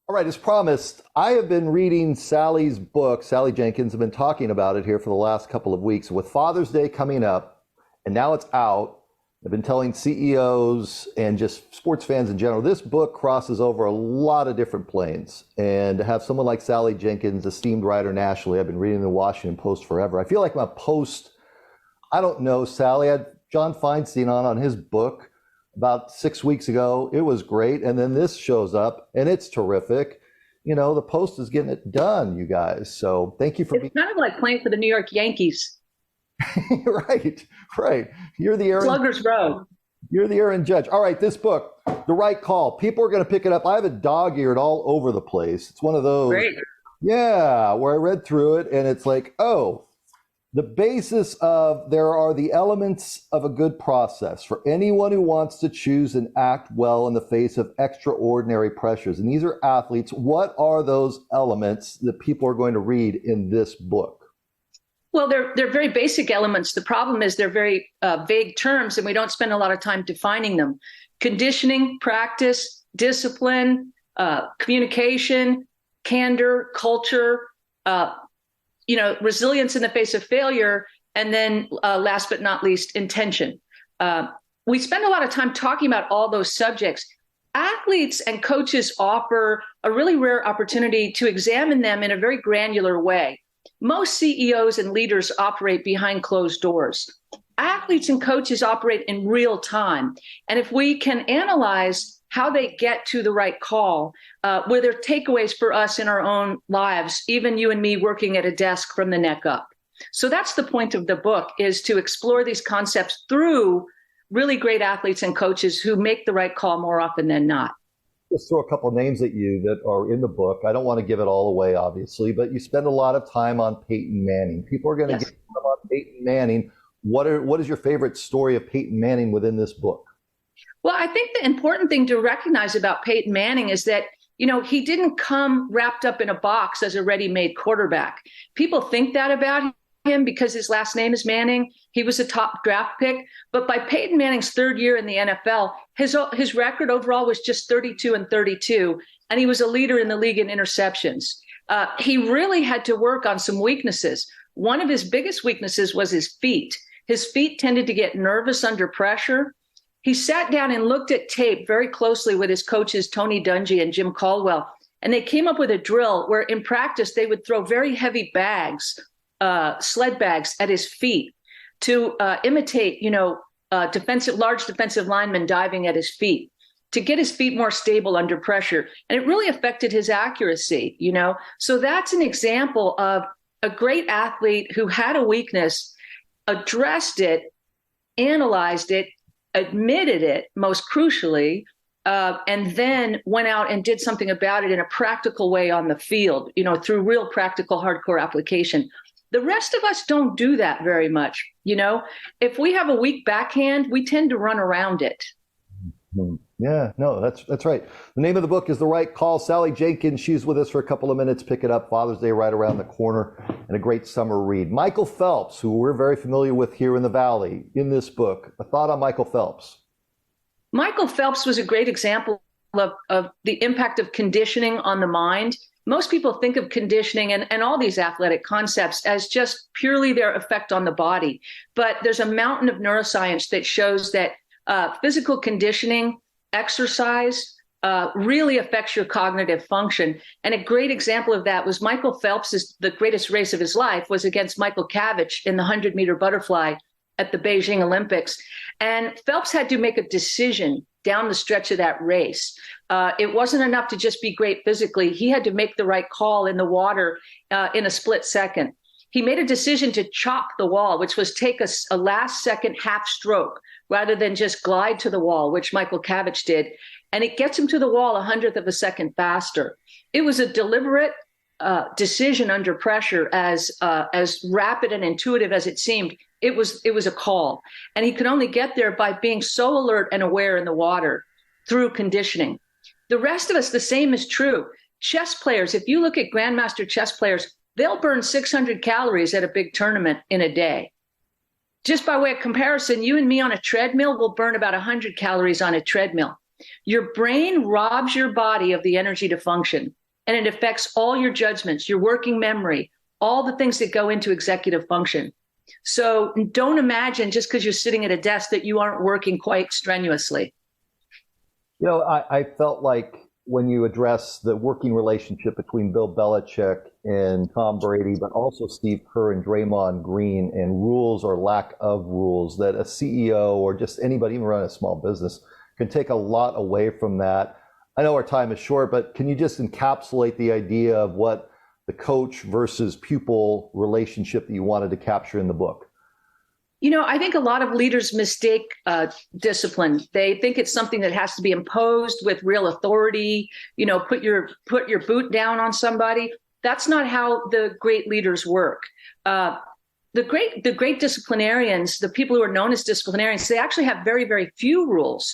All right, as promised, I have been reading Sally's book. Sally Jenkins, have been talking about it here for the last couple of weeks. With Father's Day coming up, and now it's out, I've been telling CEOs and just sports fans in general, this book crosses over a lot of different planes. And to have someone like Sally Jenkins, esteemed writer nationally, I've been reading the Washington Post forever. I feel like I'm a post, I don't know, Sally. I had John Feinstein on his book about 6 weeks ago. It was great. And then this shows up and it's terrific. You know, the Post is getting it done, you guys. So thank you for being kind of like playing for the New York Yankees. Right. You're the Sluggers Row. You're the Aaron Judge. All right, this book, The Right Call. People are going to pick it up. I have it dog-eared all over the place. It's one of those. Great. Yeah, where I read through it and it's like, oh, the basis of there are the elements of a good process for anyone who wants to choose and act well in the face of extraordinary pressures. And these are athletes. What are those elements that people are going to read in this book? Well, they're very basic elements. The problem is they're very vague terms, and we don't spend a lot of time defining them. Conditioning, practice, discipline, communication, candor, culture, resilience in the face of failure, and then last but not least, intention. We spend a lot of time talking about all those subjects. Athletes and coaches offer a really rare opportunity to examine them in a very granular way. Most CEOs and leaders operate behind closed doors. Athletes and coaches operate in real time. And if we can analyze how they get to the right call, were there takeaways for us in our own lives, even you and me working at a desk from the neck up. So that's the point of the book, is to explore these concepts through really great athletes and coaches who make the right call more often than not. Just throw a couple of names at you that are in the book. I don't want to give it all away, obviously, but you spend a lot of time on Peyton Manning. People are going to get on Peyton Manning. What is your favorite story of Peyton Manning within this book? Well, I think the important thing to recognize about Peyton Manning is that, he didn't come wrapped up in a box as a ready-made quarterback. People think that about him because his last name is Manning. He was a top draft pick. But by Peyton Manning's third year in the NFL, his record overall was just 32-32, and he was a leader in the league in interceptions. He really had to work on some weaknesses. One of his biggest weaknesses was his feet. His feet tended to get nervous under pressure. He sat down and looked at tape very closely with his coaches, Tony Dungy and Jim Caldwell, and they came up with a drill where in practice they would throw very heavy bags, sled bags, at his feet to imitate, large defensive linemen diving at his feet, to get his feet more stable under pressure. And it really affected his accuracy, So that's an example of a great athlete who had a weakness, addressed it, analyzed it, admitted it, most crucially, and then went out and did something about it in a practical way on the field, through real practical hardcore application. The rest of us don't do that very much. If we have a weak backhand, we tend to run around it. Yeah, no, that's right. The name of the book is The Right Call. Sally Jenkins, she's with us for a couple of minutes. Pick it up. Father's Day right around the corner, and a great summer read. Michael Phelps, who we're very familiar with here in the Valley, in this book. A thought on Michael Phelps? Michael Phelps was a great example of the impact of conditioning on the mind. Most people think of conditioning and all these athletic concepts as just purely their effect on the body. But there's a mountain of neuroscience that shows that physical conditioning, exercise, really affects your cognitive function. And a great example of that was Michael Phelps' the greatest race of his life was against Michael Cavich in the 100-meter butterfly at the Beijing Olympics. And Phelps had to make a decision down the stretch of that race. It wasn't enough to just be great physically. He had to make the right call in the water in a split second. He made a decision to chop the wall, which was take a last second half stroke rather than just glide to the wall, which Michael Cavich did. And it gets him to the wall 100th of a second faster. It was a deliberate decision under pressure, as rapid and intuitive as it seemed. It was a call. And he could only get there by being so alert and aware in the water through conditioning. The rest of us, the same is true. Chess players, if you look at grandmaster chess players, they'll burn 600 calories at a big tournament in a day. Just by way of comparison, you and me on a treadmill will burn about 100 calories on a treadmill. Your brain robs your body of the energy to function. and it affects all your judgments, your working memory, all the things that go into executive function. So don't imagine just because you're sitting at a desk that you aren't working quite strenuously. I felt like when you address the working relationship between Bill Belichick and Tom Brady, but also Steve Kerr and Draymond Green, and rules or lack of rules, that a CEO or just anybody, even running a small business, can take a lot away from that. I know our time is short, but can you just encapsulate the idea of what the coach versus pupil relationship that you wanted to capture in the book? I think a lot of leaders mistake discipline. They think it's something that has to be imposed with real authority. Put your boot down on somebody. That's not how the great leaders work. The great disciplinarians, the people who are known as disciplinarians, they actually have very, very few rules.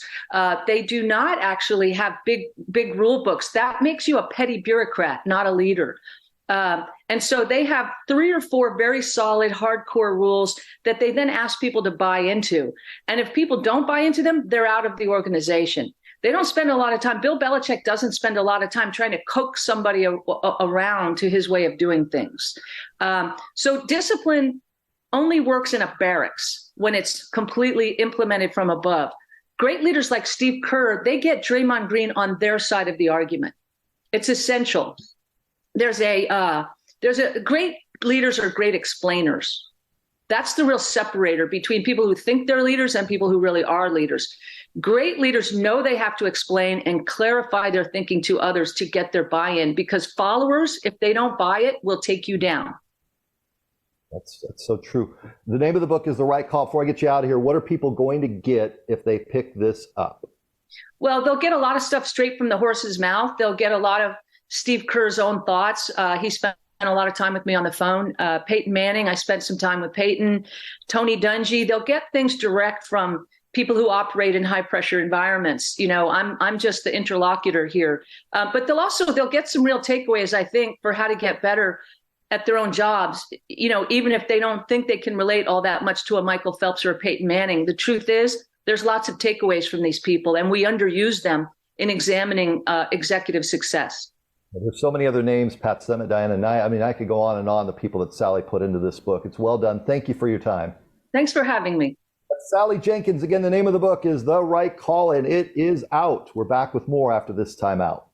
They do not actually have big rule books. That makes you a petty bureaucrat, not a leader. And so they have 3 or 4 very solid, hardcore rules that they then ask people to buy into. And if people don't buy into them, they're out of the organization. They don't spend a lot of time. Bill Belichick doesn't spend a lot of time trying to coax somebody around to his way of doing things. So discipline only works in a barracks when it's completely implemented from above. Great leaders like Steve Kerr, they get Draymond Green on their side of the argument. It's essential. There's a great leaders are great explainers. That's the real separator between people who think they're leaders and people who really are leaders. Great leaders know they have to explain and clarify their thinking to others to get their buy-in, because followers, if they don't buy it, will take you down. That's so true. The name of the book is The Right Call. Before I get you out of here, what are people going to get if they pick this up? Well, they'll get a lot of stuff straight from the horse's mouth. They'll get a lot of Steve Kerr's own thoughts. He spent a lot of time with me on the phone. Peyton Manning, I spent some time with Peyton. Tony Dungy, they'll get things direct from people who operate in high pressure environments. I'm just the interlocutor here. But they'll get some real takeaways, I think, for how to get better at their own jobs. Even if they don't think they can relate all that much to a Michael Phelps or a Peyton Manning, the truth is there's lots of takeaways from these people, and we underuse them in examining executive success. There's so many other names, Pat Summitt, Diana Nye. I mean, I could go on and on, the people that Sally put into this book. It's well done. Thank you for your time. Thanks for having me. That's Sally Jenkins. Again, the name of the book is The Right Call, and it is out. We're back with more after this time out.